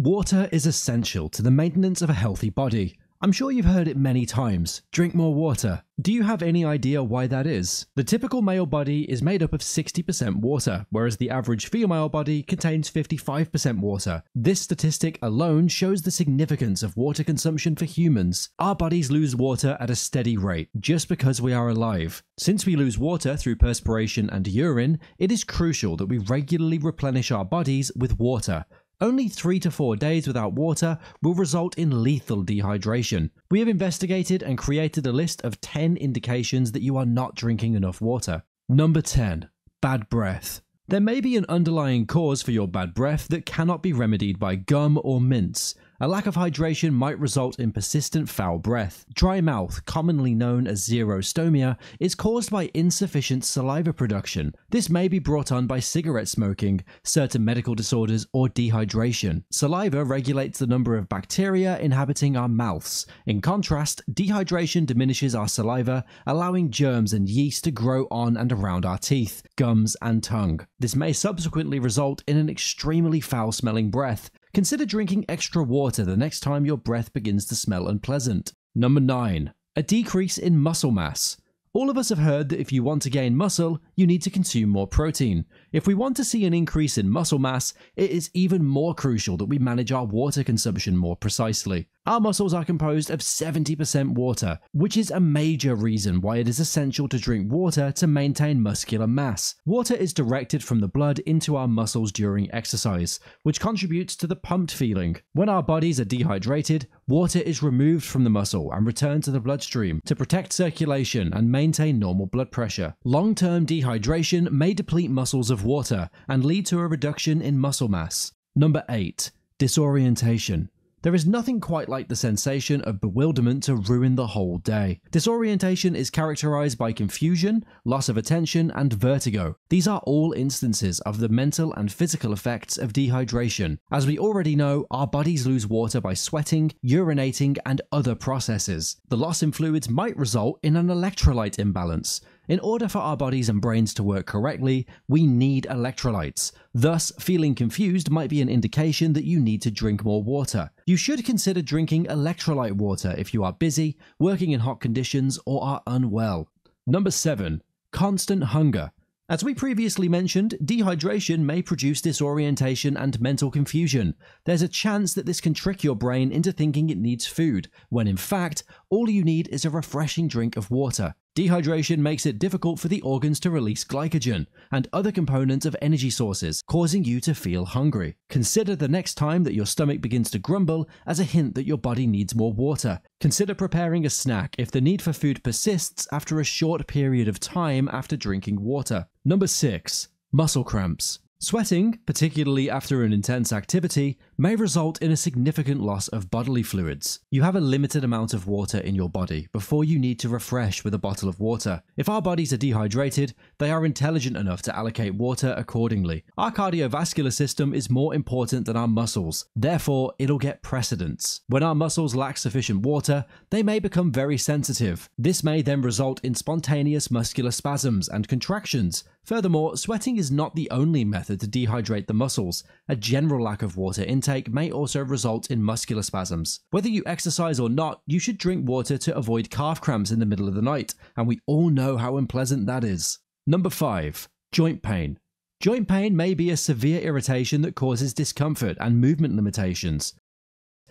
Water is essential to the maintenance of a healthy body. I'm sure you've heard it many times. Drink more water. Do you have any idea why that is? The typical male body is made up of 60% water, whereas the average female body contains 55% water. This statistic alone shows the significance of water consumption for humans. Our bodies lose water at a steady rate, just because we are alive. Since we lose water through perspiration and urine, it is crucial that we regularly replenish our bodies with water. Only 3 to 4 days without water will result in lethal dehydration. We have investigated and created a list of 10 indications that you are not drinking enough water. Number 10. Bad breath. There may be an underlying cause for your bad breath that cannot be remedied by gum or mints. A lack of hydration might result in persistent foul breath. Dry mouth, commonly known as xerostomia, is caused by insufficient saliva production. This may be brought on by cigarette smoking, certain medical disorders, or dehydration. Saliva regulates the number of bacteria inhabiting our mouths. In contrast, dehydration diminishes our saliva, allowing germs and yeast to grow on and around our teeth, gums, and tongue. This may subsequently result in an extremely foul-smelling breath. Consider drinking extra water the next time your breath begins to smell unpleasant. Number 9. A decrease in muscle mass. All of us have heard that if you want to gain muscle, you need to consume more protein. If we want to see an increase in muscle mass, it is even more crucial that we manage our water consumption more precisely. Our muscles are composed of 70% water, which is a major reason why it is essential to drink water to maintain muscular mass. Water is directed from the blood into our muscles during exercise, which contributes to the pumped feeling. When our bodies are dehydrated, water is removed from the muscle and returned to the bloodstream to protect circulation and maintain normal blood pressure. Long-term dehydration may deplete muscles of water and lead to a reduction in muscle mass. Number 8. Disorientation. There is nothing quite like the sensation of bewilderment to ruin the whole day. Disorientation is characterized by confusion, loss of attention, and vertigo. These are all instances of the mental and physical effects of dehydration. As we already know, our bodies lose water by sweating, urinating, and other processes. The loss in fluids might result in an electrolyte imbalance. In order for our bodies and brains to work correctly, we need electrolytes. Thus, feeling confused might be an indication that you need to drink more water. You should consider drinking electrolyte water if you are busy, working in hot conditions, or are unwell. Number 7. Constant hunger. As we previously mentioned, dehydration may produce disorientation and mental confusion. There's a chance that this can trick your brain into thinking it needs food, when in fact, all you need is a refreshing drink of water. Dehydration makes it difficult for the organs to release glycogen and other components of energy sources, causing you to feel hungry. Consider the next time that your stomach begins to grumble as a hint that your body needs more water. Consider preparing a snack if the need for food persists after a short period of time after drinking water. Number 6. Muscle cramps. Sweating, particularly after an intense activity, may result in a significant loss of bodily fluids. You have a limited amount of water in your body before you need to refresh with a bottle of water. If our bodies are dehydrated, they are intelligent enough to allocate water accordingly. Our cardiovascular system is more important than our muscles, therefore it'll get precedence. When our muscles lack sufficient water, they may become very sensitive. This may then result in spontaneous muscular spasms and contractions. Furthermore, sweating is not the only method to dehydrate the muscles. A general lack of water intake may also result in muscular spasms. Whether you exercise or not, you should drink water to avoid calf cramps in the middle of the night, and we all know how unpleasant that is. Number 5. Joint pain. Joint pain may be a severe irritation that causes discomfort and movement limitations.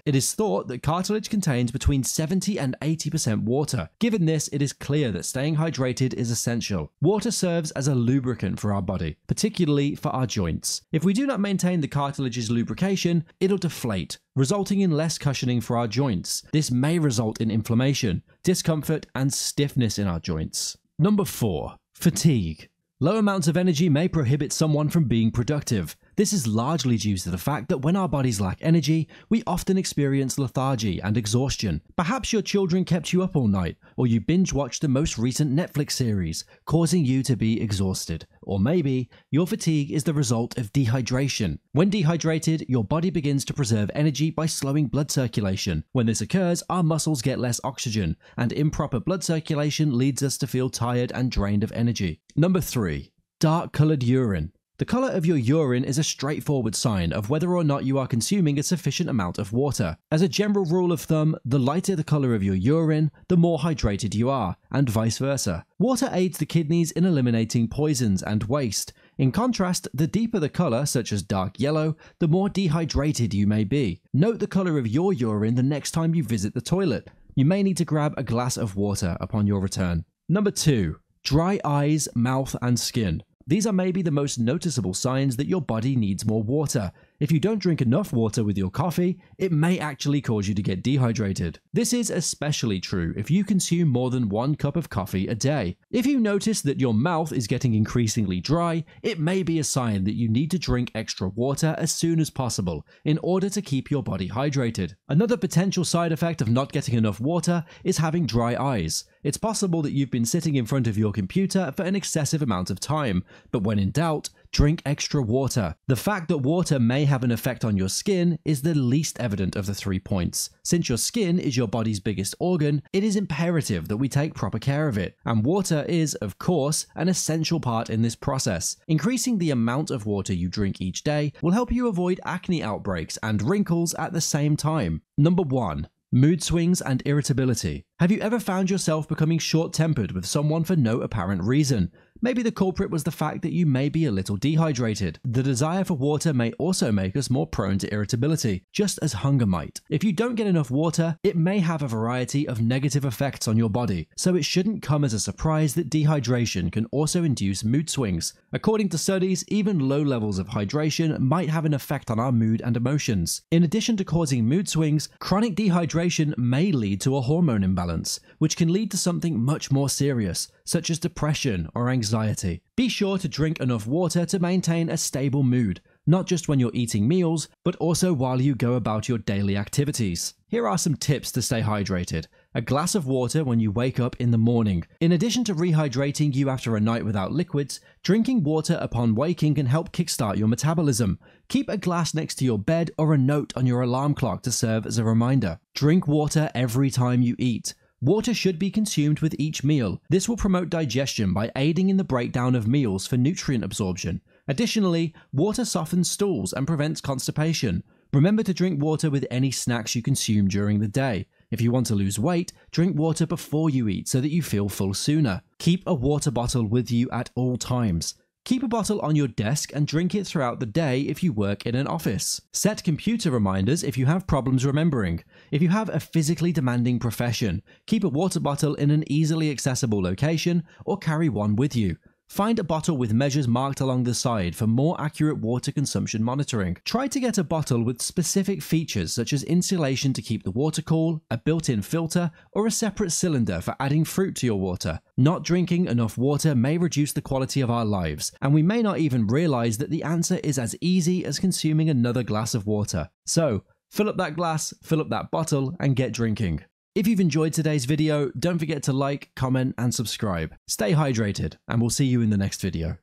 It is thought that cartilage contains between 70 and 80% water. Given this, it is clear that staying hydrated is essential. Water serves as a lubricant for our body, particularly for our joints. If we do not maintain the cartilage's lubrication, it'll deflate, resulting in less cushioning for our joints. This may result in inflammation, discomfort, and stiffness in our joints. Number 4. Fatigue. Low amounts of energy may prohibit someone from being productive. This is largely due to the fact that when our bodies lack energy, we often experience lethargy and exhaustion. Perhaps your children kept you up all night, or you binge-watched the most recent Netflix series, causing you to be exhausted. Or maybe your fatigue is the result of dehydration. When dehydrated, your body begins to preserve energy by slowing blood circulation. When this occurs, our muscles get less oxygen, and improper blood circulation leads us to feel tired and drained of energy. Number 3. Dark-colored urine. The color of your urine is a straightforward sign of whether or not you are consuming a sufficient amount of water. As a general rule of thumb, the lighter the color of your urine, the more hydrated you are, and vice versa. Water aids the kidneys in eliminating poisons and waste. In contrast, the deeper the color, such as dark yellow, the more dehydrated you may be. Note the color of your urine the next time you visit the toilet. You may need to grab a glass of water upon your return. Number 2. Dry eyes, mouth, and skin. These are maybe the most noticeable signs that your body needs more water. If you don't drink enough water with your coffee, it may actually cause you to get dehydrated. This is especially true if you consume more than 1 cup of coffee a day. If you notice that your mouth is getting increasingly dry, it may be a sign that you need to drink extra water as soon as possible in order to keep your body hydrated. Another potential side effect of not getting enough water is having dry eyes. It's possible that you've been sitting in front of your computer for an excessive amount of time, but when in doubt, drink extra water. The fact that water may have an effect on your skin is the least evident of the 3 points. Since your skin is your body's biggest organ, it is imperative that we take proper care of it, and water is, of course, an essential part in this process. Increasing the amount of water you drink each day will help you avoid acne outbreaks and wrinkles at the same time. Number 1. Mood swings and irritability. Have you ever found yourself becoming short-tempered with someone for no apparent reason? Maybe the culprit was the fact that you may be a little dehydrated. The desire for water may also make us more prone to irritability, just as hunger might. If you don't get enough water, it may have a variety of negative effects on your body, so it shouldn't come as a surprise that dehydration can also induce mood swings. According to studies, even low levels of hydration might have an effect on our mood and emotions. In addition to causing mood swings, chronic dehydration may lead to a hormone imbalance, which can lead to something much more serious, such as depression or anxiety. Be sure to drink enough water to maintain a stable mood, not just when you're eating meals, but also while you go about your daily activities. Here are some tips to stay hydrated. A glass of water when you wake up in the morning. In addition to rehydrating you after a night without liquids, drinking water upon waking can help kickstart your metabolism. Keep a glass next to your bed or a note on your alarm clock to serve as a reminder. Drink water every time you eat. Water should be consumed with each meal. This will promote digestion by aiding in the breakdown of meals for nutrient absorption. Additionally, water softens stools and prevents constipation. Remember to drink water with any snacks you consume during the day. If you want to lose weight, drink water before you eat so that you feel full sooner. Keep a water bottle with you at all times. Keep a bottle on your desk and drink it throughout the day if you work in an office. Set computer reminders if you have problems remembering. If you have a physically demanding profession, keep a water bottle in an easily accessible location or carry one with you. Find a bottle with measures marked along the side for more accurate water consumption monitoring. Try to get a bottle with specific features such as insulation to keep the water cool, a built-in filter, or a separate cylinder for adding fruit to your water. Not drinking enough water may reduce the quality of our lives, and we may not even realize that the answer is as easy as consuming another glass of water. So, fill up that glass, fill up that bottle, and get drinking. If you've enjoyed today's video, don't forget to like, comment, and subscribe. Stay hydrated, and we'll see you in the next video.